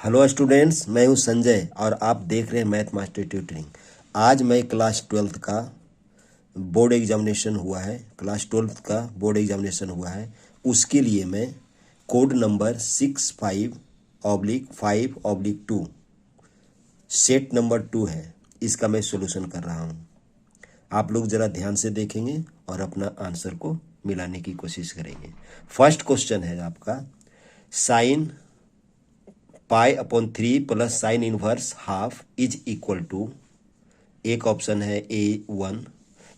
Hello students, मैं हूं संजय और आप देख रहे हैं मैथ मास्टर ट्यूटरिंग। आज मैं क्लास 12th का बोर्ड एग्जामिनेशन हुआ है। उसके लिए मैं कोड नंबर 65/5/2 सेट नंबर 2 है, इसका मैं सॉल्यूशन कर रहा हूं। आप लोग ज़रा ध्यान से देखेंगे और अपना आंसर को मिलाने की कोशिश करेंगे। फर्स्ट क्वेश्चन है आपका sine π/3 plus sine inverse half is equal to, एक ऑप्शन है A1,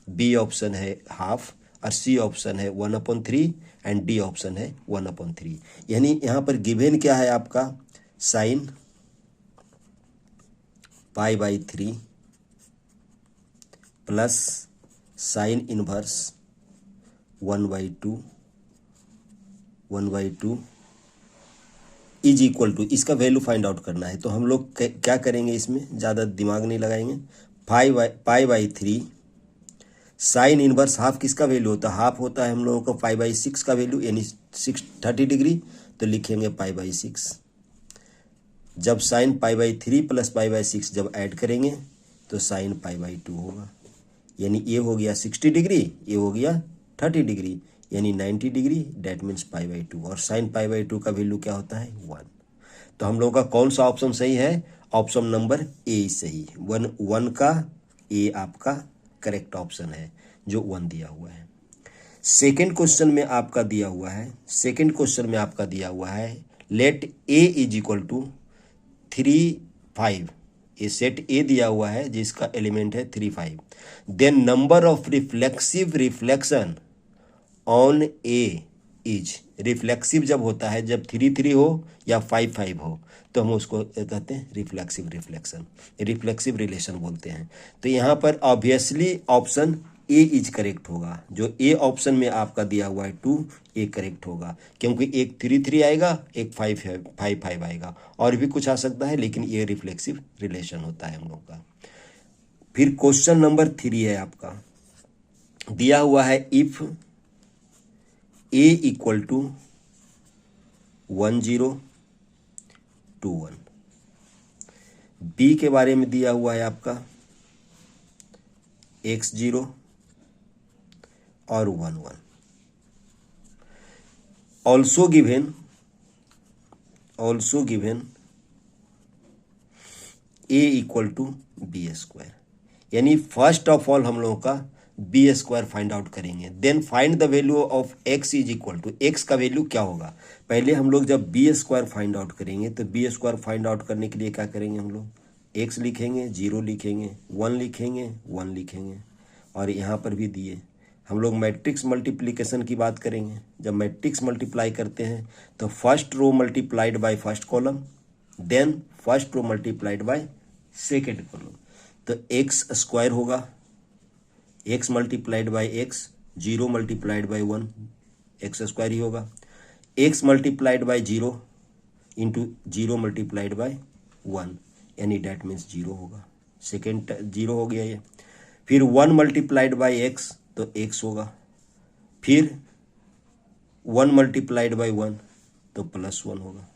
बी ऑप्शन है हाफ और सी ऑप्शन है 1/3 एंड डी ऑप्शन है 1/3। यानी यहाँ पर गिवन क्या है आपका sine π/3 plus sine inverse 1/2 is equal to, इसका वैल्यू फाइंड आउट करना है। तो हम लोग क्या करेंगे, इसमें ज़्यादा दिमाग नहीं लगाएंगे। π/3 साइन इनवर्स हाफ किसका वैल्यू होता है, हाफ होता है हम लोगों का π/6 का वैल्यू, यानी 30 डिग्री। तो लिखेंगे π/6। जब साइन π/3 प्लस π/6 जब ऐड करेंगे तो साइन π/2 होगा, यानी ये हो गया 60 डिग्री, ये हो गया 30 डिग्री, यानी 90 डिग्री। That means π/2। और साइन π/2 का वैल्यू क्या होता है 1। तो हम लोगों का कौन सा ऑप्शन सही है, ऑप्शन नंबर ए सही। 1 का ए आपका करेक्ट ऑप्शन है, जो 1 दिया हुआ है। सेकेंड क्वेश्चन में आपका दिया हुआ है let A is equal to 3 5। ये सेट ए दिया हुआ है जिसका एलिमेंट है 3 5। Then number of reflection on A is, reflexive जब होता है, जब 3 3 हो या 5 5 हो, तो हम उसको कहते हैं रिफ्लेक्सिव रिलेशन बोलते हैं। तो यहाँ पर obviously option A is correct होगा। जो ए ऑप्शन में आपका दिया हुआ है 2, ए करेक्ट होगा, क्योंकि एक 3 3 आएगा, एक 5 5 आएगा, और भी कुछ आ सकता है, लेकिन ये रिफ्लेक्सिव रिलेशन होता है हम लोग का। फिर क्वेश्चन नंबर 3 है आपका, दिया हुआ है if a equal to 1 0 2 1। b के बारे में दिया हुआ है आपका x 0 और 1 1। Also given a equal to b²। यानी फर्स्ट ऑफ ऑल हम लोगों का b² फाइंड आउट करेंगे। Then find the value of x is equal to, x का वैल्यू क्या होगा। पहले हम लोग जब b² फाइंड आउट करेंगे, तो b² फाइंड आउट करने के लिए क्या करेंगे, हम लोग x लिखेंगे, 0 लिखेंगे, 1 लिखेंगे, 1 लिखेंगे। और यहाँ पर भी दिए, हम लोग मैट्रिक्स मल्टीप्लिकेशन की बात करेंगे। जब मैट्रिक्स मल्टीप्लाई करते हैं तो first row multiplied by first column, then first row multiplied by second column. तो x² होगा, x multiplied by x, 0 multiplied by 1, x² ही होगा। x multiplied by 0 into 0 multiplied by 1, यानी डैट मीन्स 0 होगा। Second 0 हो गया ये। फिर 1 मल्टीप्लाइड बाई x, तो x होगा। फिर 1 मल्टीप्लाइड बाई 1, तो +1 होगा।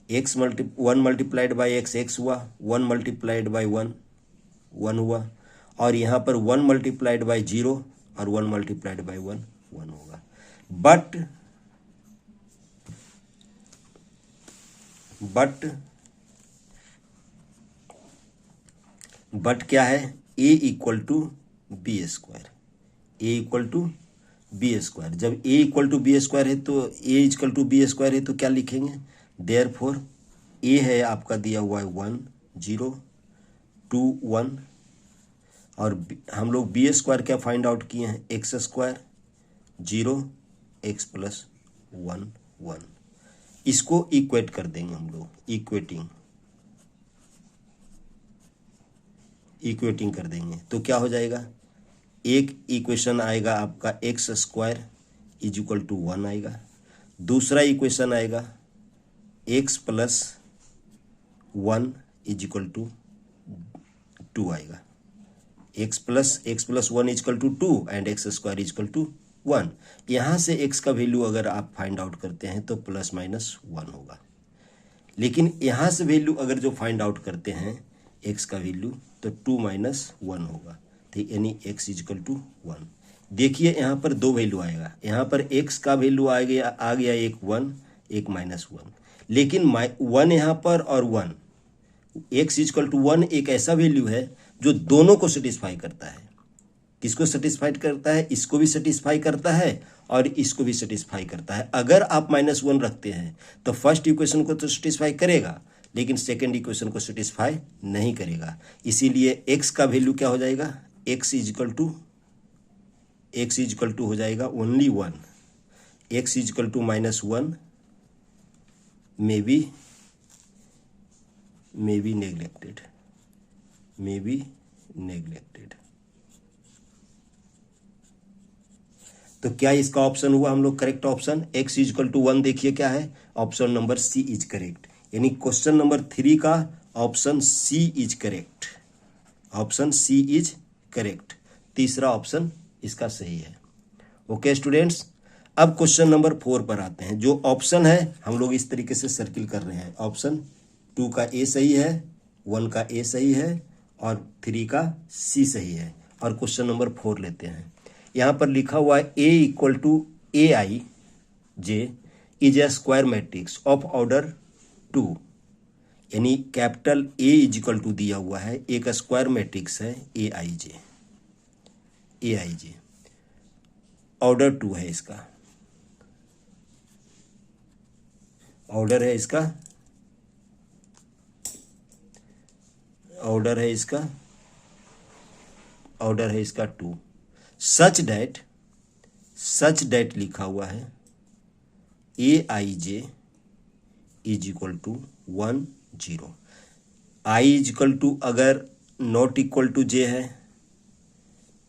1 मल्टीप्लाइड बाई x, x हुआ, 1 मल्टीप्लाइड बाई 1, 1 हुआ। और यहाँ पर 1 मल्टीप्लाइड बाई 0 और 1 मल्टीप्लाइड बाई 1, 1 होगा। बट क्या है, a इक्वल टू b²। जब a इक्वल टू b² है, तो a इक्वल टू b² है, तो क्या लिखेंगे, देयरफॉर a है आपका दिया हुआ है 1 0 2 1। और हम लोग b² क्या फाइंड आउट किए हैं, x² 0 x प्लस 1 1। इसको इक्वेट कर देंगे हम लोग, इक्वेटिंग कर देंगे। तो क्या हो जाएगा, एक इक्वेशन आएगा आपका x² इज इक्वल टू 1 आएगा। दूसरा इक्वेशन आएगा x plus 1 is equal to 2 आएगा। x plus 1 is equal to 2 and x² is equal to 1। यहाँ से x का वैल्यू अगर आप फाइंड आउट करते हैं तो +- 1 होगा। लेकिन यहाँ से वैल्यू अगर जो फाइंड आउट करते हैं x का वैल्यू तो 2 माइनस 1 होगा, तो यानी x इजकल टू 1। देखिए यहाँ पर दो वैल्यू आएगा, यहाँ पर x का वैल्यू आ गया एक 1 एक माइनस 1, लेकिन 1 यहाँ पर और 1, x इजकल टू 1 एक ऐसा वैल्यू है जो दोनों को सेटिस्फाई करता है। किसको सेटिस्फाइड करता है? इसको भी सेटिस्फाई करता है और इसको भी सेटिस्फाई करता है। अगर आप -1 रखते हैं तो फर्स्ट इक्वेशन को तो सेटिस्फाई करेगा, लेकिन सेकेंड इक्वेशन को सेटिस्फाई नहीं करेगा। इसीलिए x का वैल्यू क्या हो जाएगा? x इजकल टू हो जाएगा only 1। x is equal to -1 may be neglected, तो क्या इसका ऑप्शन हुआ हम लोग correct option? x is equal to 1 देखिए क्या है, option number C is correct. यानी क्वेश्चन नंबर 3 का option C is correct, option C is correct. तीसरा ऑप्शन इसका सही है। ओके स्टूडेंट्स, अब क्वेश्चन नंबर 4 पर आते हैं। जो ऑप्शन है हम लोग इस तरीके से सर्किल कर रहे हैं। ऑप्शन 2 का ए सही है, 1 का ए सही है और 3 का सी सही है। और क्वेश्चन नंबर 4 लेते हैं। यहाँ पर लिखा हुआ है A equal to A I J is a square matrix of order 2, यानी capital A is equal to दिया हुआ है, एक स्क्वायर मैट्रिक्स है ए आई जे, ऑर्डर 2 है, इसका ऑर्डर है, ऑर्डर है इसका 2, सच डेट लिखा हुआ है A I J is equal to 1 0। I is equal to अगर नॉट इक्वल टू जे है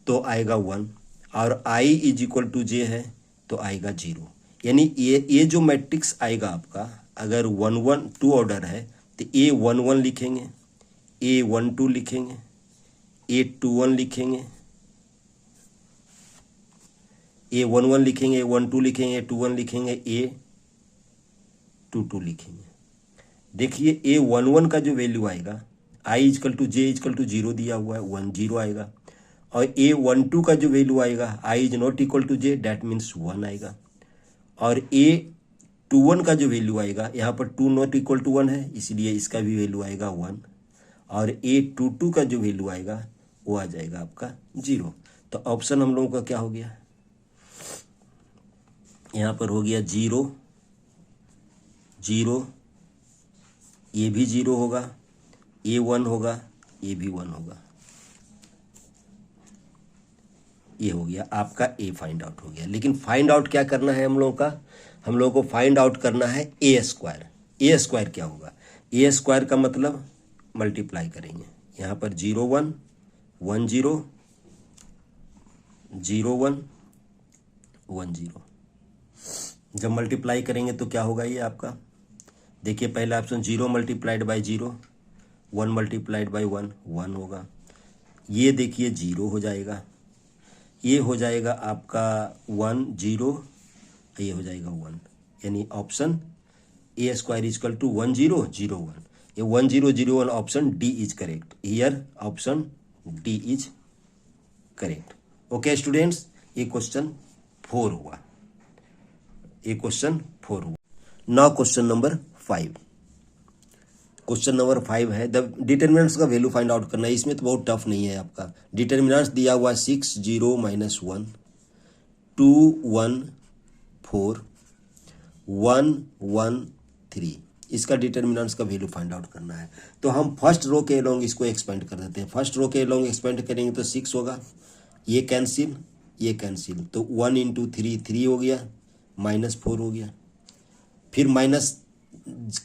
तो आएगा 1, और I is equal to J है तो आएगा 0। यानी ये जो मैट्रिक्स आएगा आपका, अगर 1 1 2 ऑर्डर है तो ए 1 1 लिखेंगे, ए 1 2 लिखेंगे, ए 2 1 लिखेंगे, ए 1 1 लिखेंगे, 1 2 लिखेंगे, 2 1 लिखेंगे, ए 2 2 लिखेंगे। देखिए ए 1 1 का जो वैल्यू आएगा, I is equal to J is equal to 0 दिया हुआ है, 1 0 आएगा। और ए 1 2 का जो वैल्यू आएगा, I is not equal to J, that means 1 आएगा। और ए 2 1 का जो वैल्यू आएगा, यहाँ पर 2 नॉट इक्वल टू 1 है, इसलिए इसका भी वैल्यू आएगा 1। और ए 2 2 का जो वैल्यू आएगा वो आ जाएगा आपका 0। तो ऑप्शन हम लोगों का क्या हो गया? यहाँ पर हो गया 0 0, ये भी 0 होगा, ए 1 होगा, ये भी 1 होगा। ये हो गया आपका ए फाइंड आउट हो गया। लेकिन फाइंड आउट क्या करना है हम लोगों का? हम लोगों को फाइंड आउट करना है ए स्क्वायर। ए स्क्वायर क्या होगा? ए स्क्वायर का मतलब मल्टीप्लाई करेंगे, यहाँ पर 0 1 1 0 0 1 1 0। जब मल्टीप्लाई करेंगे तो क्या होगा ये आपका? देखिए पहला option 0 multiplied by 0, 1 multiplied by 1 1 होगा। ये देखिए 0 हो जाएगा, ये हो जाएगा आपका 1 0, ये हो जाएगा 1। यानी option A square is equal to 1 0 0 1। ये 1 0 0 1 option D is correct. Here option D is correct. Okay students, ये क्वेश्चन 4 हुआ, ये क्वेश्चन 4 हुआ। Now question number 5। Question number 5 है द डिटर्मिनेंट्स का वैल्यू फाइंड आउट करना है। इसमें तो बहुत टफ नहीं है आपका। डिटर्मिनेंट्स दिया हुआ 6 0 -1 2 1 4 1 1 3। इसका डिटर्मिनेंट्स का वैल्यू फाइंड आउट करना है। तो हम फर्स्ट रो के अलोंग इसको एक्सपेंड कर देते हैं। फर्स्ट रो के अलोंग एक्सपेंड करेंगे तो 6 होगा, ये कैंसिल, ये कैंसिल, तो 1 × 3 3 हो गया, -4 हो गया। फिर माइनस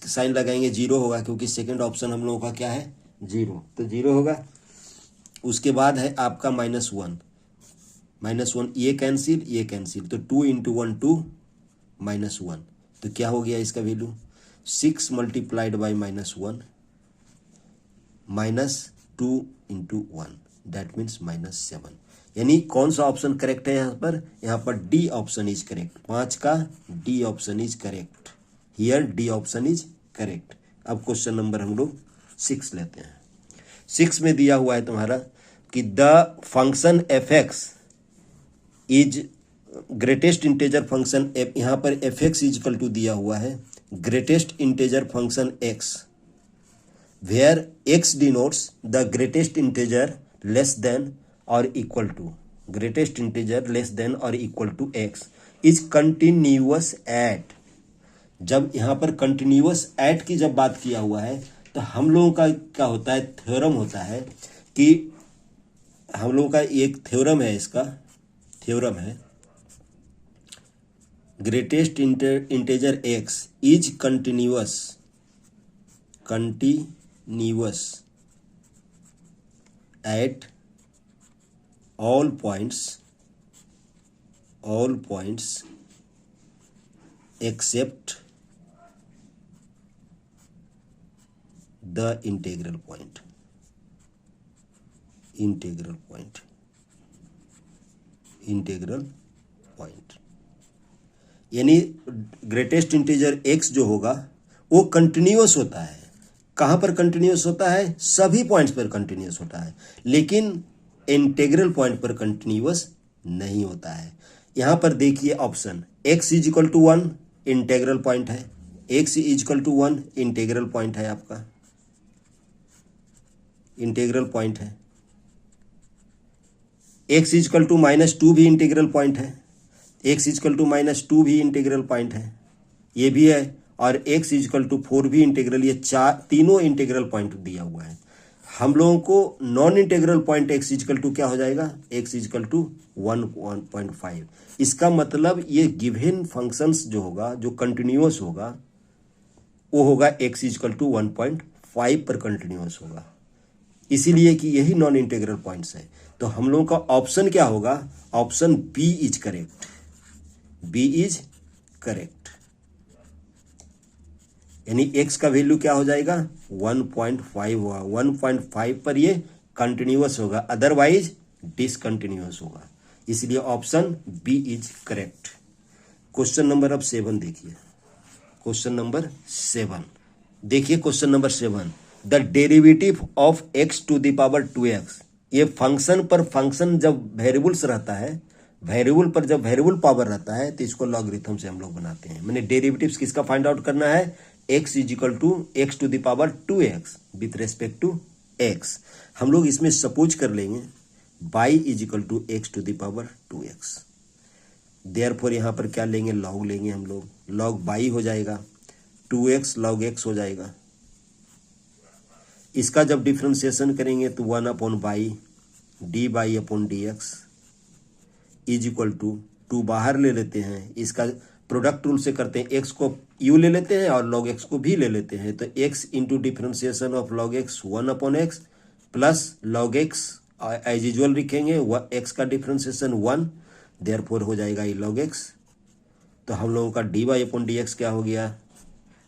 साइन लगाएंगे, 0 होगा, क्योंकि सेकंड ऑप्शन हम लोगों का क्या है? 0, तो 0 होगा। उसके बाद है आपका -1 ये कैंसिल, ये कैंसिल, तो 2 × 1 2 -1, तो क्या हो गया इसका value? 6 multiplied by -1 -2 × 1, that means -7। यानी कौन सा ऑप्शन करेक्ट है यहाँ पर? यहाँ पर डी ऑप्शन इज करेक्ट। 5 का D option is correct. Here D option is correct. अब क्वेश्चन नंबर हम लोग 6 लेते हैं। 6 में दिया हुआ है तुम्हारा कि the function F X is greatest integer function, यहाँ पर एफ एक्स इजकल टू दिया हुआ है greatest integer function X, where X denotes the greatest integer less than और equal to, greatest integer less than और equal to X is continuous at. जब यहाँ पर कंटिन्यूअस एट की जब बात किया हुआ है तो हम लोगों का क्या होता है, थ्योरम होता है कि हम लोगों का एक थ्योरम है, इसका थ्योरम है greatest integer x is continuous eight all points except the integral point यानी ग्रेटेस्ट इंटीजर x जो होगा वो कंटिन्यूअस होता है। कहाँ पर कंटिन्यूअस होता है? सभी पॉइंट्स पर कंटिन्यूअस होता है, लेकिन इंटीग्रल पॉइंट पर कंटिन्यूअस नहीं होता है। यहां पर देखिए option x is equal to 1 integral point है, x is equal to 1 integral point है, आपका इंटीग्रल पॉइंट है। x इज इक्वल टू -2 भी इंटीग्रल पॉइंट है, x इज इक्वल टू -2 भी इंटीग्रल पॉइंट है, ये भी है, और x इज इक्वल टू 4 भी इंटीग्रल, ये तीनों इंटीग्रल पॉइंट दिया हुआ है। हम लोगों को non integral point x is equal to क्या हो जाएगा, x इजकल टू 1.5। इसका मतलब ये गिवन फंक्शंस जो होगा, जो कंटिन्यूअस होगा, वो होगा x इजकल टू 1.5 पर कंटिन्यूअस होगा, इसीलिए कि यही नॉन इंटीग्रल पॉइंट्स है। तो हम लोगों का ऑप्शन क्या होगा, option B is correct, B is correct. यानी x का वैल्यू क्या हो जाएगा, 1.5 होगा, 1.5 पर ये कंटिन्यूअस होगा, अदरवाइज डिसकंटिन्यूअस होगा, इसलिए option B is correct. Question number अब 7 देखिए, क्वेश्चन नंबर 7 देखिए, question number 7 the derivative of x to the power 2x। ये फंक्शन पर फंक्शन जब वेरिएबल्स रहता है, वेरिएबल पर जब वेरिएबल पावर रहता है तो इसको लॉगरिथम से हम लोग बनाते हैं। मैंने डेरिवेटिव्स किसका फाइंड आउट करना है, x is equal to x to the power 2x with respect to x। हम लोग इसमें सपोज कर लेंगे y is equal to x to the power 2x, therefore यहाँ पर क्या लेंगे, लॉग लेंगे हम लोग, लॉग y हो जाएगा, 2x लॉग x हो जाएगा। इसका जब डिफ्रेंसिएशन करेंगे तो 1/y dy upon dx is equal to 2 बाहर ले लेते हैं, इसका प्रोडक्ट रूल से करते हैं, x को u ले लेते हैं और log x को भी ले लेते हैं, तो x into differentiation of log x 1/x plus log x as usual लिखेंगे, x का डिफ्रेंसिएशन 1, देयरफॉर हो जाएगा ये log x। तो हम लोगों का dy अपॉन dx क्या हो गया,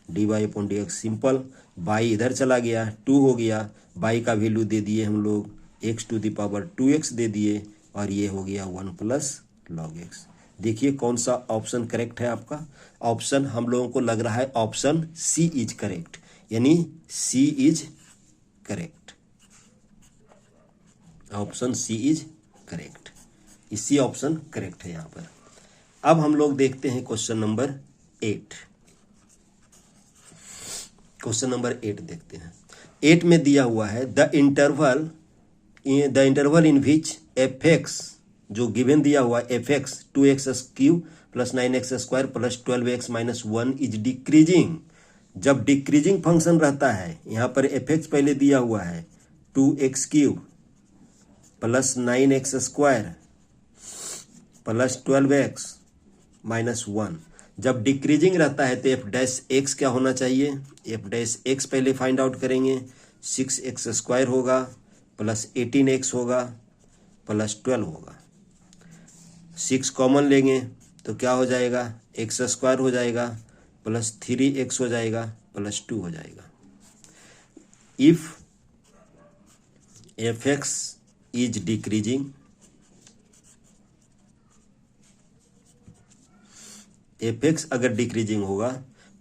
dy upon dx simple, y इधर चला गया, 2 हो गया, y का वैल्यू दे दिए हम लोग x to the power 2x दे दिए, और ये हो गया 1 प्लस log x। देखिए कौन सा ऑप्शन करेक्ट है आपका, ऑप्शन हम लोगों को लग रहा है ऑप्शन सी इज करेक्ट, यानी C is correct, option C is correct, इसी ऑप्शन करेक्ट है यहाँ पर। अब हम लोग देखते हैं क्वेश्चन नंबर 8, क्वेश्चन नंबर 8 देखते हैं। 8 में दिया हुआ है the interval in which F x, जो गिवन दिया हुआ F x 2x³ plus 9x² plus 12x minus 1 is decreasing. जब डिक्रीजिंग फंक्शन रहता है, यहाँ पर एफ एक्स पहले दिया हुआ है 2x³ plus 9x² plus 12x minus 1, जब डिक्रीजिंग रहता है तो एफ डैश एक्स क्या होना चाहिए, एफ डैश एक्स पहले फाइंड आउट करेंगे, 6x² होगा प्लस 18x होगा प्लस 12 होगा, 6 कॉमन लेंगे तो क्या हो जाएगा, x² हो जाएगा प्लस 3x हो जाएगा प्लस 2 हो जाएगा। If F X is decreasing, F x अगर डिक्रीजिंग होगा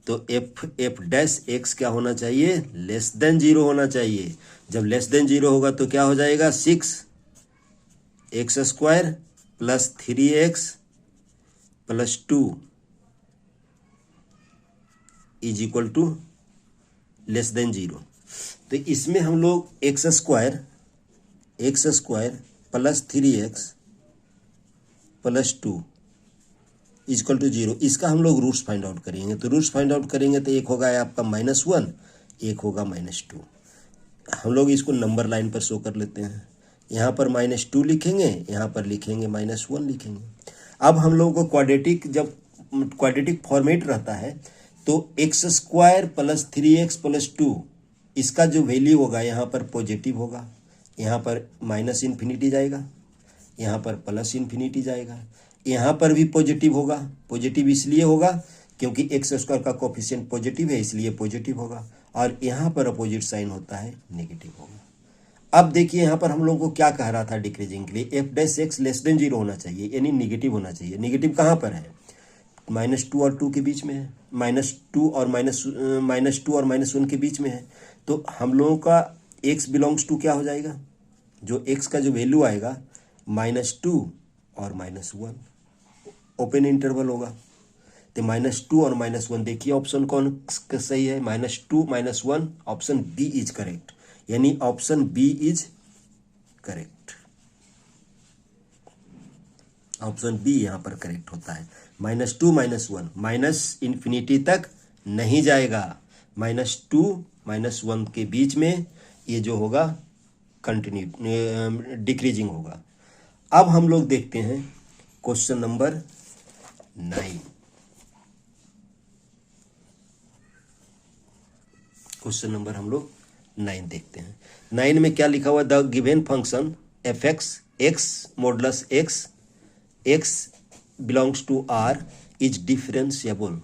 तो एफ डैश एक्स क्या होना चाहिए, लेस देन 0 होना चाहिए। जब लेस देन 0 होगा तो क्या हो जाएगा, 6x² plus 3x plus 2 is equal to less than 0। तो इसमें हम लोग x² plus 3x plus 2 equal to 0, इसका हम लोग रूट्स फाइंड आउट करेंगे। तो रूट्स फाइंड आउट करेंगे तो एक होगा आपका -1, एक होगा -2। हम लोग इसको नंबर लाइन पर शो कर लेते हैं। यहाँ पर -2 लिखेंगे, यहाँ पर लिखेंगे -1 लिखेंगे। अब हम लोगों को क्वाड्रेटिक, जब क्वाड्रेटिक फॉर्मेट रहता है तो x² प्लस 3x प्लस 2 इसका जो वैल्यू होगा यहाँ पर पॉजिटिव होगा, यहाँ पर -∞ जाएगा, यहाँ पर +∞ जाएगा, यहाँ पर भी पॉजिटिव होगा। पॉजिटिव इसलिए होगा क्योंकि x² का कोफिशिएंट पॉजिटिव है, इसलिए पॉजिटिव होगा। और यहाँ पर अपोजिट साइन होता है, नेगेटिव होगा। अब देखिए यहाँ पर हम लोगों को क्या कह रहा था डिक्रीजिंग के लिए, F dash x less than 0 होना चाहिए, यानी निगेटिव होना चाहिए। निगेटिव कहाँ पर है, -2 और 2 के बीच में है, -2 और -1 के बीच में है। तो हम लोगों का x बिलोंग्स टू क्या हो जाएगा, जो x का जो वैल्यू आएगा -2 और -1, ओपन इंटरवल होगा। तो -2 और -1, देखिए ऑप्शन कौन सही है, -2 -1, ऑप्शन बी इज करेक्ट, यानी option B is correct. Option B यहाँ पर करेक्ट होता है। -2 -1 -∞ तक नहीं जाएगा, -2 -1 के बीच में ये जो होगा कंटिन्यू डिक्रीजिंग होगा। अब हम लोग देखते हैं क्वेश्चन नंबर 9। क्वेश्चन नंबर हम लोग 9 देखते हैं। 9 में क्या लिखा हुआ, the given function F x x modulus x x belongs to R is differentiable.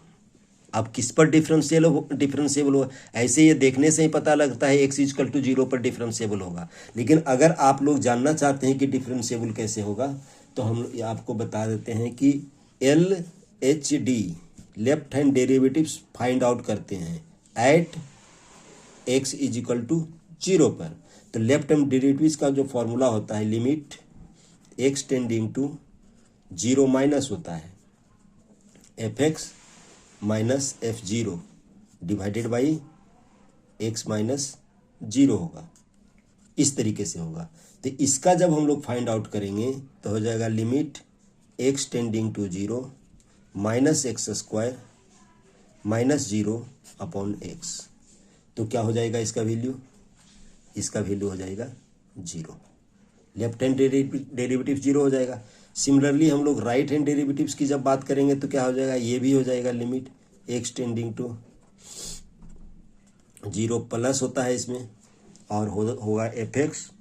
अब किस पर डिफरेंशिएबल होगा, ऐसे ये देखने से ही पता लगता है x इक्वल टू 0 पर डिफरेंशिएबल होगा। लेकिन अगर आप लोग जानना चाहते हैं कि डिफरेंशिएबल कैसे होगा तो हम आपको बता देते हैं कि LHD left hand derivatives find out करते हैं at x is equal to 0 पर। तो लेफ्ट हैंड डेरिवेटिव्स का जो फॉर्मूला होता है, limit x tending to 0 minus होता है fx minus f0 divided by x minus 0 होगा, इस तरीके से होगा। तो इसका जब हम लोग फाइंड आउट करेंगे तो हो जाएगा limit x tending to 0 minus x² minus 0 upon x। तो क्या हो जाएगा इसका वैल्यू, इसका वैल्यू हो जाएगा 0। लेफ्ट हैंड डेरिवेटिव 0 हो जाएगा। सिमिलरली हम लोग राइट हैंड डेरिवेटिव्स की जब बात करेंगे तो क्या हो जाएगा, ये भी हो जाएगा limit x tending to 0 plus होता है इसमें, और होगा fx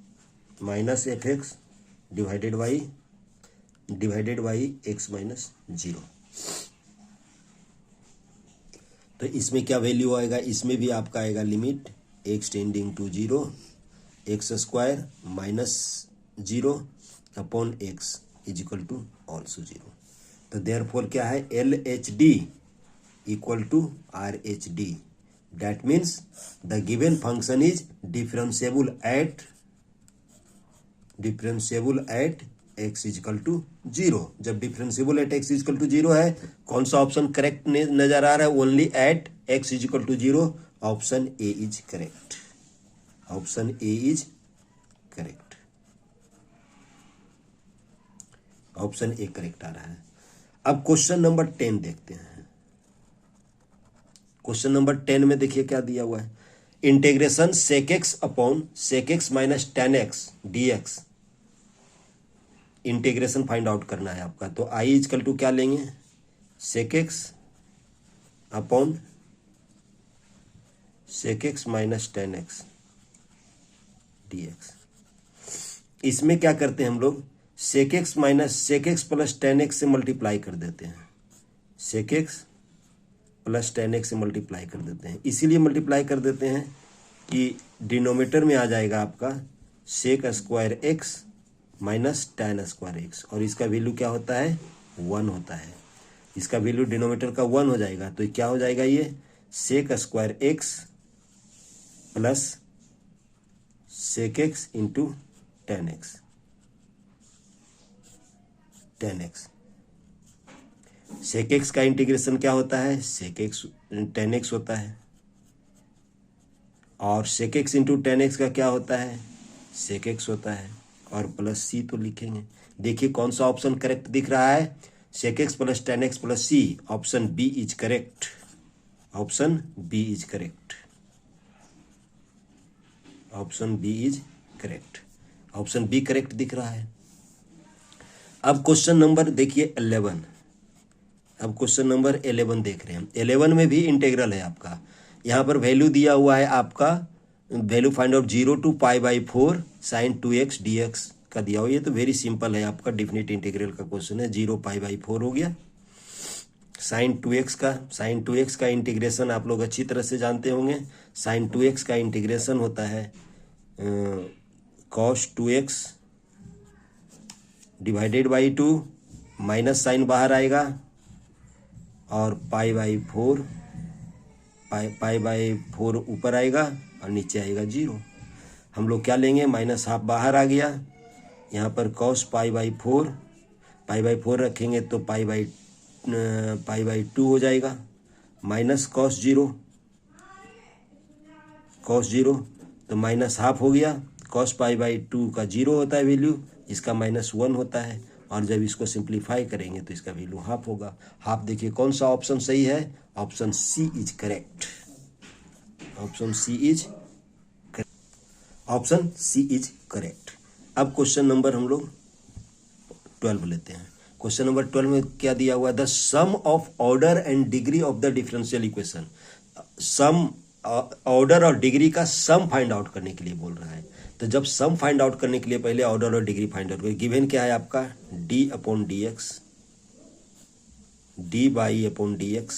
minus fx divided by x minus 0। तो इसमें क्या वैल्यू आएगा, इसमें भी आपका आएगा limit x tending to 0 x² minus 0 upon x is equal to also 0। तो देयरफॉर क्या है, LHD equal to RHD, that means the given function is differentiable at x is equal to 0। जब differentiable at x is equal to 0 है, कौन सा option correct नजर आ रहा है, only at x is equal to 0, option A is correct, option A is correct, option A correct आ रहा है। अब क्वेश्चन नंबर 10 देखते हैं। क्वेश्चन नंबर 10 में देखिए क्या दिया हुआ है, integration sec x upon sec x minus tan x dx, integration find out करना है आपका। तो i इक्वल टू क्या लेंगे, sec x upon sec x minus tan x dx। इसमें क्या करते हैं हम लोग, sec x minus sec x plus tan x से मल्टीप्लाई कर देते हैं, sec x plus tan x से मल्टीप्लाई कर देते हैं। इसीलिए मल्टीप्लाई कर देते हैं कि डिनोमिनेटर में आ जाएगा आपका sec² x minus tan² x, और इसका वैल्यू क्या होता है, 1 होता है। इसका वैल्यू डिनोमिनेटर का 1 हो जाएगा, तो क्या हो जाएगा, ये sec square x plus sec x into tan x. Sec x का इंटीग्रेशन क्या होता है, सेक एक्स टेन एक्स होता है, और sec x into tan x का क्या होता है, सेक एक्स होता है, और प्लस सी तो लिखेंगे। देखिए कौन सा ऑप्शन करेक्ट दिख रहा है, sec x plus tan x plus c. Option B is correct, option B is correct, option B is correct, option B correct दिख रहा है। अब क्वेश्चन नंबर देखिए 11, अब क्वेश्चन नंबर 11 देख रहे हैं। 11 में भी इंटेग्रल है आपका, यहाँ पर वैल्यू दिया हुआ है आपका, value find out 0 to π/4 sin 2x dx का दिया हुआ। ये तो वेरी सिंपल है, आपका डिफिनिट इंटीग्रल का क्वेश्चन है। 0 π/4 हो गया। sin 2x का इंटीग्रेशन आप लोग अच्छी तरह से जानते होंगे। sin 2x का इंटीग्रेशन होता है cos 2x divided by 2, minus sine बाहर आएगा, और π/4 π/4 ऊपर आएगा और नीचे आएगा 0। हम लोग क्या लेंगे, माइनस हाफ बाहर आ गया, यहाँ पर cos π/4 रखेंगे तो π/2 हो जाएगा, माइनस cos 0 तो माइनस हाफ हो गया। cos π/2 का 0 होता है वैल्यू, इसका -1 होता है, और जब इसको सिंप्लीफाई करेंगे तो इसका वैल्यू हाफ होगा। हाफ देखिए कौन सा ऑप्शन सही है, option C is correct, option C is correct, option C is correct. अब क्वेश्चन नंबर हम लोग 12 लेते हैं। क्वेश्चन नंबर 12 में क्या दिया हुआ है, the sum of order and degree of the differential equation. Sum order और डिग्री का सम फाइंड आउट करने के लिए बोल रहा है। तो जब सम फाइंड आउट करने के लिए पहले ऑर्डर और डिग्री फाइंड आउट करें। गिवन क्या है आपका, d/dx, d/dx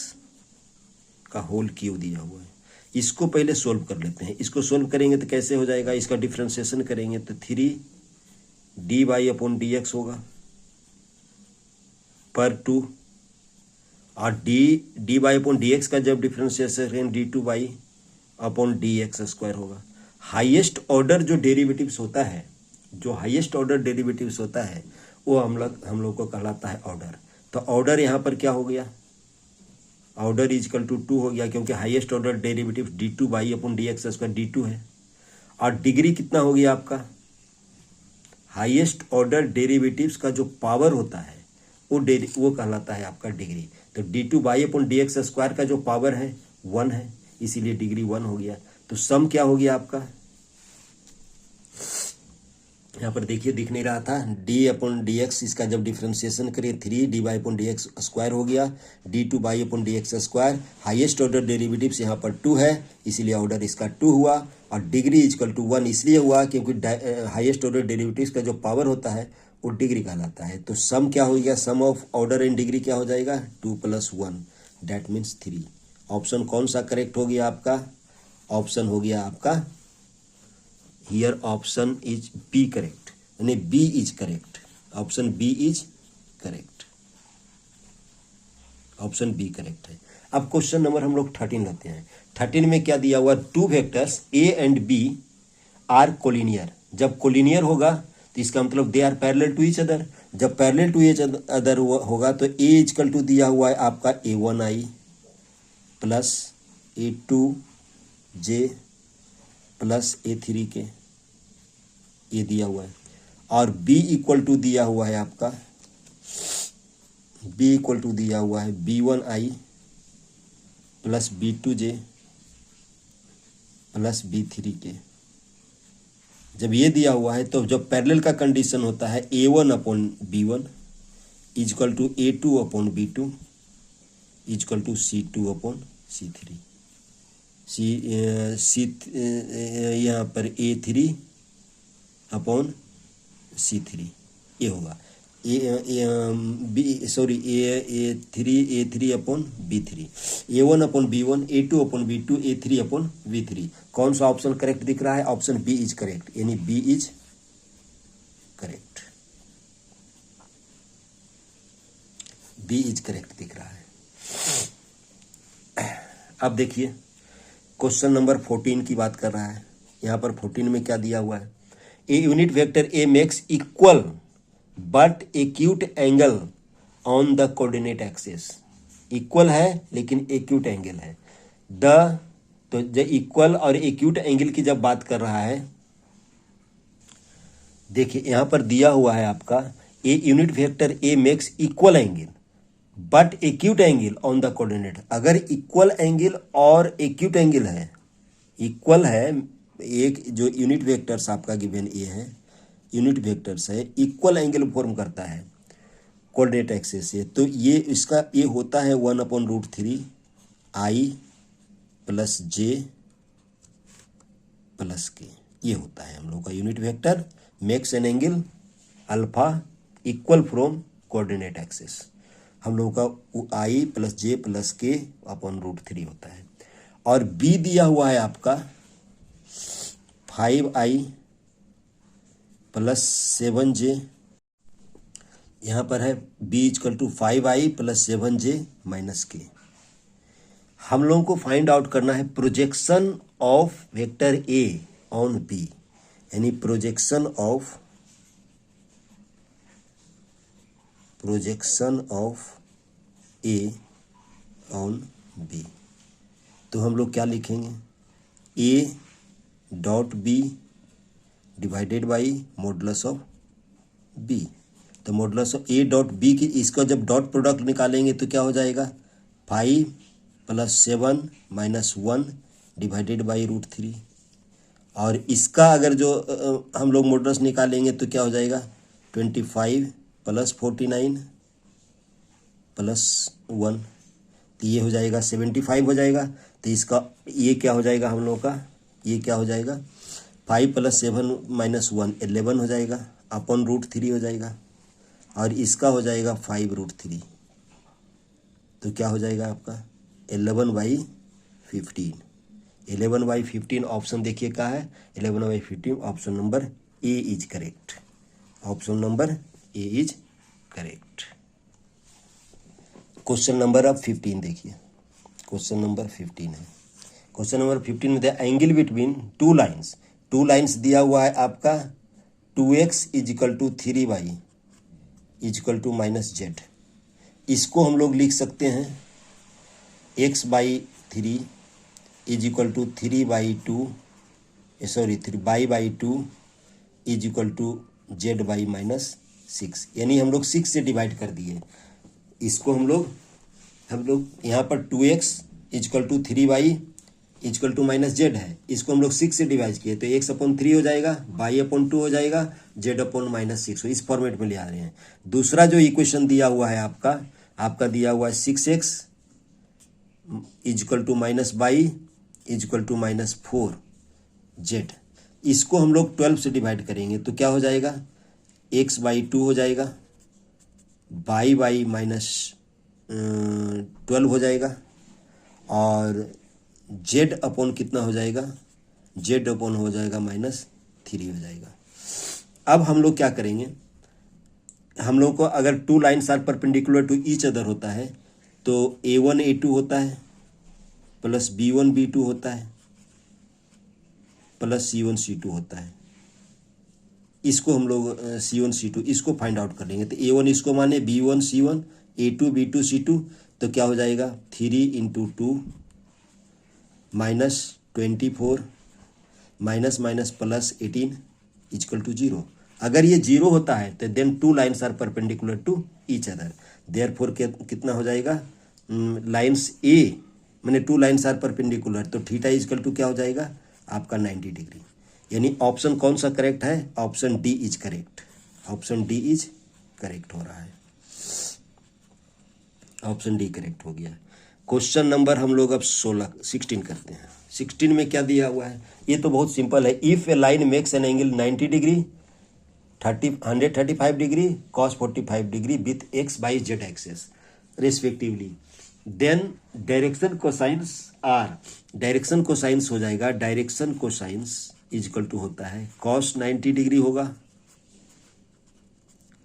का होल क्यूब दिया हुआ है। इसको पहले सोल्व कर लेते हैं। इसको सोल्व करेंगे तो कैसे हो जाएगा, इसका डिफ्रेंसिएशन करेंगे तो 3d/dx होगा पर 2, और d/dx का जब डिफ्रेंसिएशन करेंगे d2/dx² होगा। हाईएस्ट ऑर्डर जो डेरिवेटिव्स होता है, जो हाईएस्ट ऑर्डर डेरिवेटिव्स होता है वो हम लोग को कहलाता है ऑर्डर। तो ऑर्डर यहाँ पर क्या हो गया, ऑर्डर इजकल टू 2 हो गया, क्योंकि highest order derivative d2/dx² d2 है। और डिग्री कितना हो गया आपका, हाईएस्ट ऑर्डर डेरिवेटिव्स का जो पावर होता है वो कहलाता है आपका डिग्री। तो d2/dx² का जो पावर है 1 है, इसीलिए डिग्री 1 हो गया। तो सम क्या हो गया आपका, यहाँ पर देखिए दिख नहीं रहा था, d/dx, इसका जब डिफ्रेंसिएशन करिए 3d/dx² हो गया, d2/dx²। हाईएस्ट ऑर्डर डेरिवेटिव्स यहाँ पर 2 है, इसीलिए ऑर्डर इसका 2 हुआ, और डिग्री इजकल टू 1 इसलिए हुआ क्योंकि हाईएस्ट ऑर्डर डेरिवेटिव्स का जो पावर होता है वो डिग्री कहलाता है। तो सम क्या हो गया, सम ऑफ ऑर्डर एंड डिग्री क्या हो जाएगा, 2 + 1 दैट मीन्स 3। ऑप्शन कौन सा करेक्ट हो गया आपका, ऑप्शन हो गया आपका here, option is B correct, यानी B is correct, option B is correct, option B correct है। अब क्वेश्चन नंबर हम लोग 13 लेते हैं। 13 में क्या दिया हुआ, 2 vectors a and B are collinear. जब कोलिनियर होगा तो इसका मतलब they are parallel to each other. जब पैरेलल टू ईच अदर होगा तो ए इजकल टू दिया हुआ है आपका a1i plus a2j plus a3 के, ये दिया हुआ है। और b इक्वल टू दिया हुआ है आपका, b इक्वल टू दिया हुआ है b1i plus b2j plus b3 के। जब ये दिया हुआ है तो जब पैरेलल का कंडीशन होता है a1/b1 is equal to a2/b2 is equal to c2/c3, यहाँ पर a3/c3 ये होगा, a3/b3, a1/b1, a2/b2, a3/b3। कौन सा ऑप्शन करेक्ट दिख रहा है, ऑप्शन बी इज करेक्ट, यानी B is correct, B is correct दिख रहा है। अब देखिए क्वेश्चन नंबर 14 की बात कर रहा है। यहाँ पर 14 में क्या दिया हुआ है, a unit vector a makes equal but acute angle on the coordinate axis. Equal है लेकिन एक्यूट एंगल है। तो जब इक्वल और एक्यूट एंगल की जब बात कर रहा है, देखिए यहाँ पर दिया हुआ है आपका a unit vector a makes equal angle but acute angle on the coordinate. अगर इक्वल एंगल और एक्यूट एंगल है, इक्वल है, एक जो यूनिट वेक्टर्स आपका गिवन ए है, यूनिट वेक्टर्स है, इक्वल एंगल फॉर्म करता है कोऑर्डिनेट एक्सिस से, तो ये इसका ये होता है 1/√3 i प्लस जे प्लस के। ये होता है हम लोग का unit vector makes an angle alpha equal from coordinate axis. हम लोगों का आई प्लस जे प्लस के /√3 होता है। और बी दिया हुआ है आपका 5i प्लस 7j। यहाँ पर है b = 5i plus 7j minus के। हम लोगों को फाइंड आउट करना है projection of vector A on B, यानी projection of A on B. तो हम लोग क्या लिखेंगे, A dot B divided by modulus of B. तो modulus of A dot B की इसका जब डॉट प्रोडक्ट निकालेंगे तो क्या हो जाएगा, 5 + 7 - 1 डिवाइडेड बाई √3। और इसका अगर जो हम लोग मॉडुलस निकालेंगे तो क्या हो जाएगा, 25 + 49 + 1, तो ये हो जाएगा 75 हो जाएगा। तो इसका ये क्या हो जाएगा हम लोग का, ये क्या हो जाएगा, 5 + 7 - 1 11 हो जाएगा अपॉन √3 हो जाएगा। और इसका हो जाएगा 5√3, तो क्या हो जाएगा आपका 11/15। 11/15 ऑप्शन देखिए क्या है, 11/15 option number A is correct. Option number A is correct. Question number अब 15 देखिए, क्वेश्चन नंबर 15 है। क्वेश्चन नंबर 15 में the angle between two lines दिया हुआ है आपका 2x = 3y = -z। इसको हम लोग लिख सकते हैं x/3 = 3/2 3y/2 = z/-6, यानी हम लोग 6 से डिवाइड कर दिए इसको। हम लोग यहाँ पर 2x = 3y = -z है, इसको हम लोग 6 से डिवाइड किए तो x/3 हो जाएगा, y/2 हो जाएगा, z/-6 इस फॉर्मेट में ले आ रहे हैं। दूसरा जो इक्वेशन दिया हुआ है आपका दिया हुआ है 6x = -y = -4z। इसको हम लोग 12 से डिवाइड करेंगे तो क्या हो जाएगा, x/2 हो जाएगा, y/-12 हो जाएगा, और z/ कितना हो जाएगा, z/ हो जाएगा -3 हो जाएगा। अब हम लोग क्या करेंगे, हम लोग को अगर two lines are perpendicular to each other होता है तो a1 a2 होता है प्लस b1 b2 होता है प्लस c1 c2 होता है। इसको हम लोग c1 c2 इसको फाइंड आउट कर लेंगे। तो a1 इसको माने b1 c1, a2 b2 c2, तो क्या हो जाएगा 3 × 2 -24 -+18 = 0। अगर ये 0 होता है तो then two lines are perpendicular to each other, therefore कितना हो जाएगा, लाइन्स ए मैंने टू लाइन्स आर परपेंडिकुलर, तो थीटा = क्या हो जाएगा आपका 90 डिग्री। यानी ऑप्शन कौन सा करेक्ट है, option D is correct. Option D is correct हो रहा है, ऑप्शन डी करेक्ट हो गया। क्वेश्चन नंबर हम लोग अब 16 करते हैं। 16 में क्या दिया हुआ है, ये तो बहुत सिंपल है। If a line makes an angle 90 degree 135 degree cos 45 degree with x/z axes respectively, then direction cosines हो जाएगा, डायरेक्शन कोसाइंस = होता है cos 90 डिग्री होगा,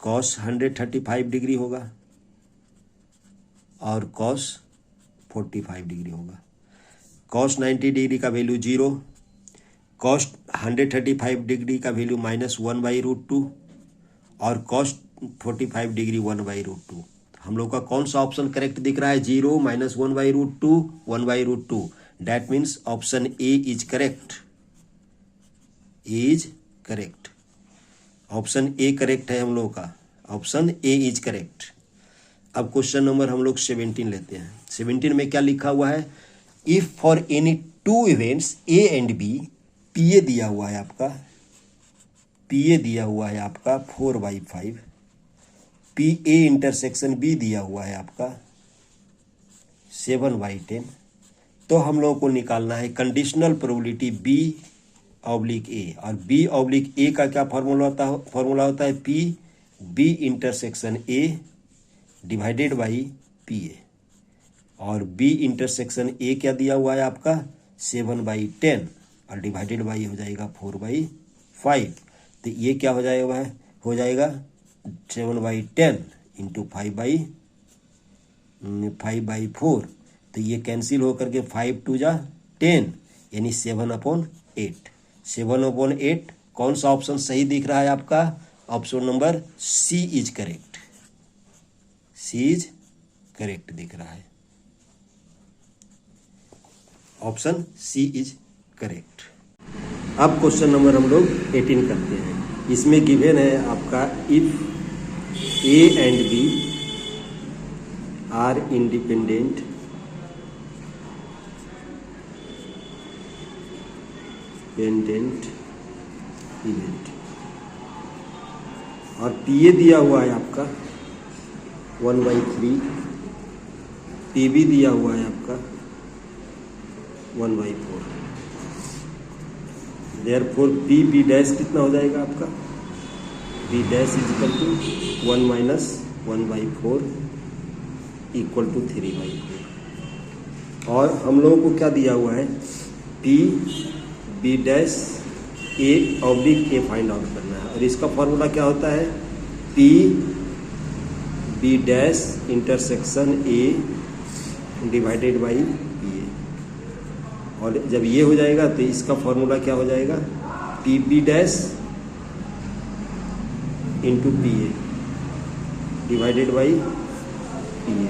cos 135 डिग्री होगा और cos 45 डिग्री होगा। कॉस 90 डिग्री का वैल्यू 0, कॉस 135 डिग्री का वैल्यू -1/√2 और कॉस 45 डिग्री 1/√2। हम लोग का कौन सा ऑप्शन करेक्ट दिख रहा है? 0 -1/√2 1/√2। That means option A is correct, is correct. Option A correct है हम लोग का, ऑप्शन ए इज करेक्ट। अब क्वेश्चन नंबर हम लोग 17 लेते हैं। 17 में क्या लिखा हुआ है? If for any two events A and B, P A दिया हुआ है आपका, पी ए दिया हुआ है आपका 4/5, पी ए इंटरसेक्शन बी दिया हुआ है आपका 7/10। तो हम लोगों को निकालना है कंडीशनल प्रोबेबिलिटी B/A, और B/A का क्या फॉर्मूला होता है? P B intersection A divided by PA, और B इंटरसेक्शन A क्या दिया हुआ है आपका? 7/10, और डिवाइडेड बाई हो जाएगा 4/5। तो ये क्या हो जाएगा? 7/10 इंटू 5/4। तो ये कैंसिल होकर के 5 2 जा 10, यानी 7/8। 7/8 कौन सा ऑप्शन सही दिख रहा है आपका? Option number C is correct, C is correct दिख रहा है। Option C is correct. अब क्वेश्चन नंबर हम लोग 18 करते हैं। इसमें गिवन है आपका if A and B are independent event, और पी ए दिया हुआ है आपका 1/3, पी बी दिया हुआ है आपका 1/4। देयरफॉर पी बी डैश कितना हो जाएगा आपका? B dash is equal to 1 - 1/4 equal to 3/4। और हम लोगों को क्या दिया हुआ है? P B dash A/A find out करना है, और इसका फॉर्मूला क्या होता है? P B dash intersection A divided by PA, और जब ये हो जाएगा तो इसका फॉर्मूला क्या हो जाएगा? P B dash into PA divided by PA।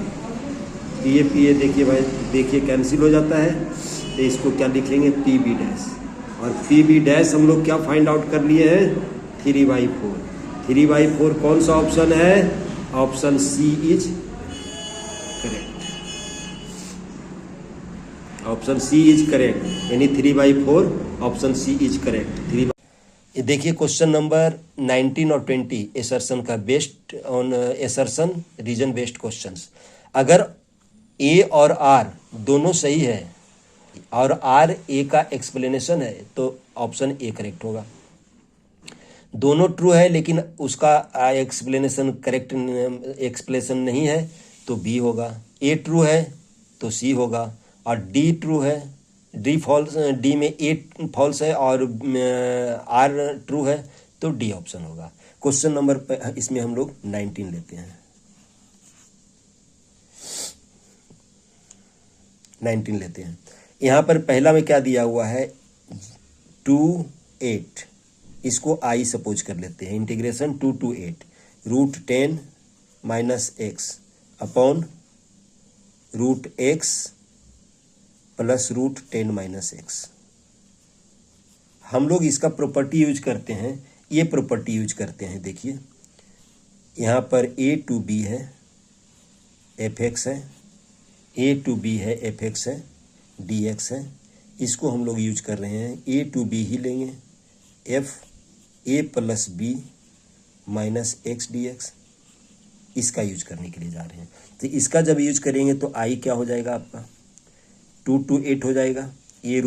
PA देखिए भाई, देखिए कैंसिल हो जाता है, तो इसको क्या लिख लेंगे? पी बी डैश, और पी बी डैश हम लोग क्या फाइंड आउट कर लिए हैं? 3/4। 3/4 कौन सा ऑप्शन है? Option C is correct, option C is correct, यानी 3/4 ऑप्शन सी इज करेक्ट। देखिए क्वेश्चन नंबर 19 और 20 एसर्शन का based on assertion reason based questions. अगर ए और आर दोनों सही है और आर ए का एक्सप्लेनेशन है तो ऑप्शन ए करेक्ट होगा। दोनों ट्रू है लेकिन उसका एक्सप्लेनेशन करेक्ट एक्सप्लेनेशन नहीं है तो बी होगा। ए ट्रू है तो सी होगा, और डी ट्रू है, डी फॉल्स, डी में ए फॉल्स है और आर ट्रू है तो डी ऑप्शन होगा। क्वेश्चन नंबर इसमें हम लोग 19 लेते हैं। 19 लेते हैं। यहाँ पर पहला में क्या दिया हुआ है? 2 8, इसको आई सपोज कर लेते हैं। Integration 2 to 8 √10 - x upon √x plus √10 - x। हम लोग इसका प्रॉपर्टी यूज करते हैं, ये प्रॉपर्टी यूज करते हैं। देखिए यहाँ पर a to b है fx है, a to b है fx है, dx है। इसको हम लोग यूज कर रहे हैं, a to b ही लेंगे, f a plus b minus x dx, इसका यूज करने के लिए जा रहे हैं। तो इसका जब यूज करेंगे तो i क्या हो जाएगा आपका? 2 to 8 हो जाएगा, ये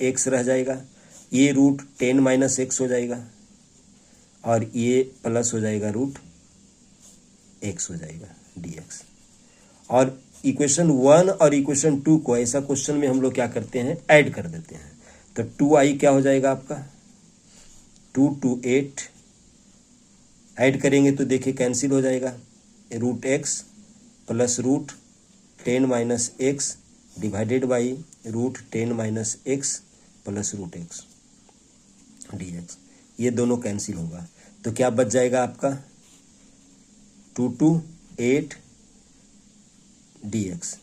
√x रह जाएगा, ये √10 - x हो जाएगा, और ये प्लस हो जाएगा √x हो जाएगा dx। और इक्वेशन 1 और इक्वेशन 2 को ऐसा क्वेश्चन में हम लोग क्या करते हैं? ऐड कर देते हैं। तो 2i क्या हो जाएगा आपका? 2 to 8 ऐड करेंगे तो देखिए कैंसिल हो जाएगा, √x plus √10 - x divided by √10 minus x plus √x dx। ये दोनों कैंसिल होगा तो क्या बच जाएगा आपका 2 to 8 dx,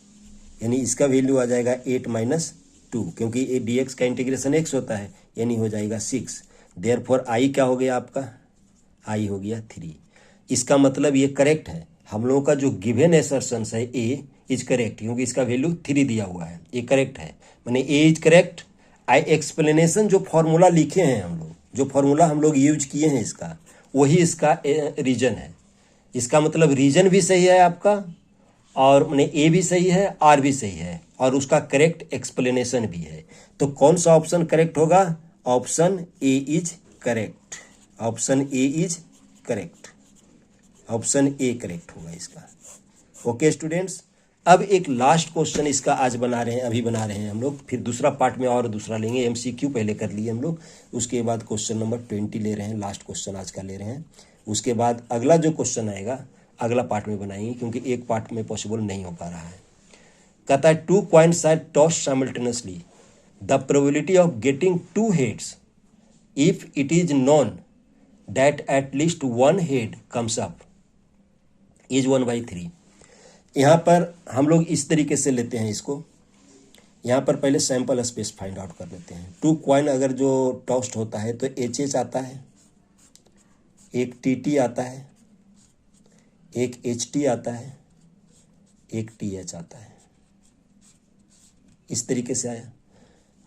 यानी इसका वैल्यू आ जाएगा 8 माइनस 2, क्योंकि ये dx का इंटीग्रेशन x होता है, यानी हो जाएगा 6। देयरफॉर i क्या हो गया आपका, i हो गया 3। इसका मतलब ये करेक्ट है, हम लोगों का जो गिवन एसर्शंस है a इज करेक्ट, क्योंकि इसका वैल्यू 3 दिया हुआ है, ये करेक्ट है, माने a is correct. I explanation जो फॉर्मूला लिखे हैं हम लोग, जो फॉर्मूला हम लोग यूज किए हैं इसका, वही इसका रीजन है। इसका मतलब रीजन भी सही है आपका, और मैंने ए भी सही है, आर भी सही है, और उसका करेक्ट एक्सप्लेनेशन भी है। तो कौन सा ऑप्शन करेक्ट होगा, option A is correct, option A is correct, option A correct होगा इसका। ओके स्टूडेंट्स, अब एक लास्ट क्वेश्चन इसका आज बना रहे हैं, अभी बना रहे हैं हम लोग, फिर दूसरा पार्ट में और दूसरा लेंगे। एमसीक्यू पहले कर लिए हम लोग, उसके बाद क्वेश्चन नंबर 20 ले रहे हैं, लास्ट क्वेश्चन आज का ले रहे हैं। उसके बाद अगला जो क्वेश्चन आएगा अगला पार्ट में बनाएंगे, क्योंकि एक पार्ट में पॉसिबल नहीं हो पा रहा है। कहता है 2 coins are tossed simultaneously, the probability of getting 2 heads if it is known that at least one head comes up is 1/3। यहाँ पर हम लोग इस तरीके से लेते हैं इसको, यहाँ पर पहले सैंपल स्पेस फाइंड आउट कर लेते हैं। 2 कॉइन अगर जो टॉस्ट होता है तो HH आता है, एक TT आता है, एक HT आता है, एक TH आता है, इस तरीके से आया।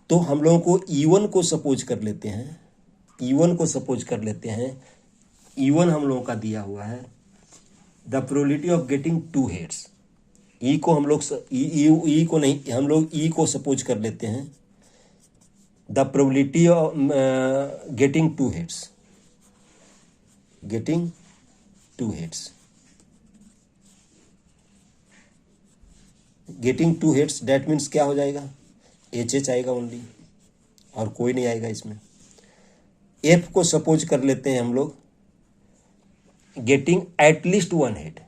तो हम लोगों को E1 को सपोज कर लेते हैं, E1 को सपोज कर लेते हैं। E1 हम लोगों का दिया हुआ है, the probability of getting 2 heads. E को हम लोग ई को नहीं, हम लोग ई को सपोज कर लेते हैं, the probability of getting 2 heads, getting 2 heads, getting 2 heads, that means क्या हो जाएगा, HH आएगा ओनली, और कोई नहीं आएगा इसमें। F को सपोज कर लेते हैं हम लोग, getting at least 1 head,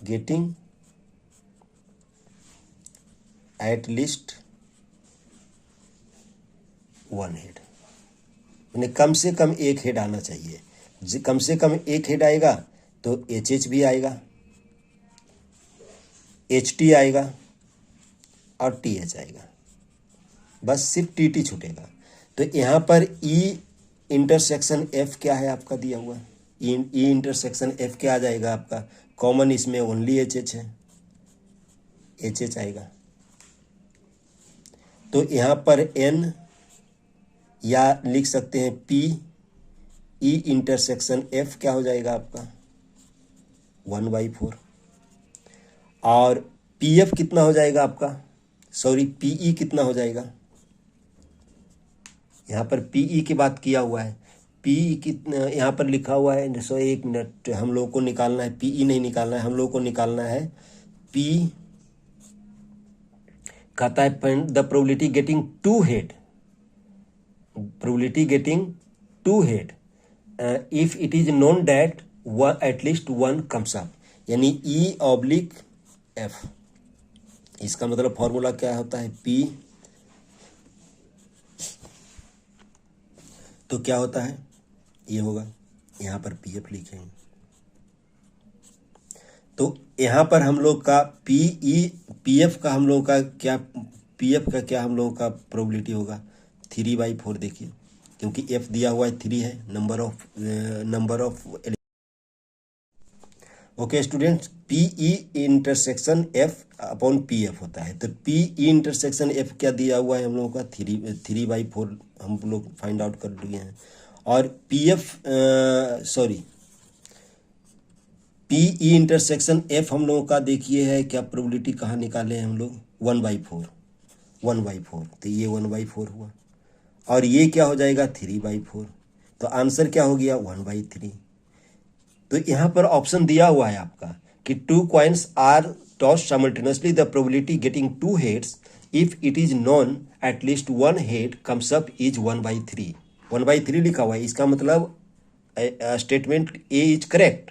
getting at least 1 head, यानी कम से कम एक हेड आना चाहिए। कम से कम एक हेड आएगा तो HH भी आएगा, HT आएगा और TH आएगा, बस सिर्फ TT छूटेगा। तो यहाँ पर E इंटरसेक्शन F क्या है आपका दिया हुआ, E इंटरसेक्शन F क्या आ जाएगा आपका, कॉमन इसमें ओनली HH है, HH आएगा। तो यहाँ पर N या लिख सकते हैं P, E इंटरसेक्शन F क्या हो जाएगा आपका 1/4, और PF कितना हो जाएगा आपका, सॉरी PE कितना हो जाएगा, यहाँ पर PE की बात किया हुआ है, PE कितना यहाँ पर लिखा हुआ है, सो 1 मिनट, हम लोगों को निकालना है, PE नहीं निकालना है, हम लोगों को निकालना है P, कहता है the probability getting 2 head, probability getting 2 head if it is known that at least 1 comes up, यानी E/F। इसका मतलब फॉर्मूला क्या होता है, P, तो क्या होता है, ये होगा, यहाँ पर PF लिखेंगे। तो यहाँ पर हम लोग का PF का हम लोग का क्या, PF का क्या हम लोगों का प्रोबेबिलिटी होगा 3/4, देखिए, क्योंकि F दिया हुआ है 3 है, number of okay students, PE intersection F upon PF होता है। तो PE इंटरसेक्शन F क्या दिया हुआ है हम लोगों का 3/4 हम लोग फाइंड आउट कर लिए हैं, और PE इंटरसेक्शन F हम लोगों का देखिए है क्या प्रोबेबिलिटी, कहाँ निकाले हैं हम लोग 1/4, तो ये 1/4 हुआ, और ये क्या हो जाएगा 3/4, तो आंसर क्या हो गया 1/3। तो यहाँ पर ऑप्शन दिया हुआ है आपका कि 2 coins are tossed simultaneously, the probability getting 2 heads if it is known at least 1 head comes up is 1/3, 1/3 लिखा हुआ है। इसका मतलब statement A is correct,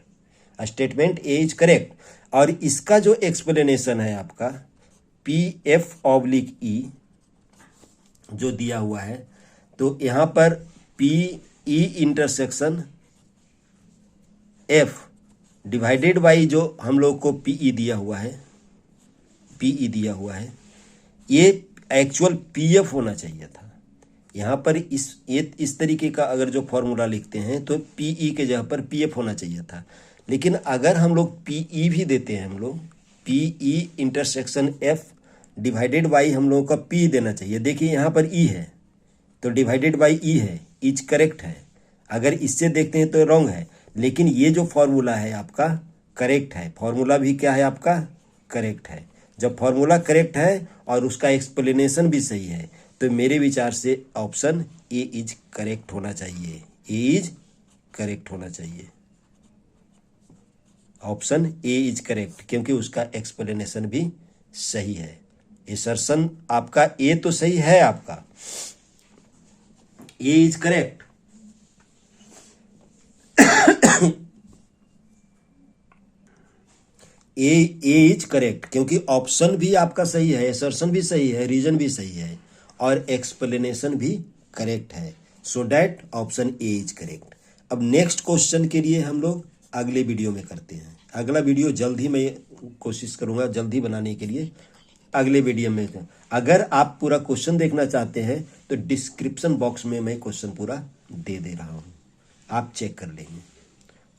statement A is correct. और इसका जो एक्सप्लेनेशन है आपका, पी एफ ऑब्लिक ई जो दिया हुआ है, तो यहाँ पर P E intersection F divided by जो हम लोग को पीई दिया हुआ है, पीई दिया हुआ है, ये एक्चुअल पीएफ होना चाहिए था। यहाँ पर इस तरीके का अगर जो फॉर्मूला लिखते हैं तो पीई के जगह पर पीएफ होना चाहिए था। लेकिन अगर हम लोग पीई भी देते हैं, हम लोग P E intersection F divided by हम लोगों का पी देना चाहिए। देखिए यहाँ पर ई है तो डिवाइडेड बाई ई है, इज करेक्ट है। अगर इससे देखते हैं तो रॉन्ग है, लेकिन ये जो फॉर्मूला है आपका करेक्ट है। फॉर्मूला भी क्या है आपका, करेक्ट है। जब फॉर्मूला करेक्ट है और उसका एक्सप्लेनेशन भी सही है तो मेरे विचार से ऑप्शन ए इज करेक्ट होना चाहिए। ए इज करेक्ट होना चाहिए, ऑप्शन ए इज करेक्ट, क्योंकि उसका एक्सप्लेनेशन भी सही है। असर्शन आपका ए तो सही है, आपका A is correct. A is correct क्योंकि ऑप्शन भी आपका सही है, असर्शन भी सही है, रीजन भी सही है और एक्सप्लेनेशन भी करेक्ट है। So that option A is correct. अब नेक्स्ट क्वेश्चन के लिए हम लोग अगले वीडियो में करते हैं। अगला वीडियो जल्द ही मैं कोशिश करूंगा जल्दी बनाने के लिए, अगले वीडियो में। अगर आप पूरा क्वेश्चन देखना चाहते हैं तो डिस्क्रिप्शन बॉक्स में मैं क्वेश्चन पूरा दे रहा हूँ, आप चेक कर लेंगे।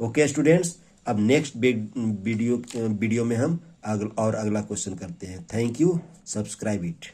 ओके स्टूडेंट्स, अब नेक्स्ट वीडियो में हम अगला क्वेश्चन करते हैं। Thank you, subscribe it.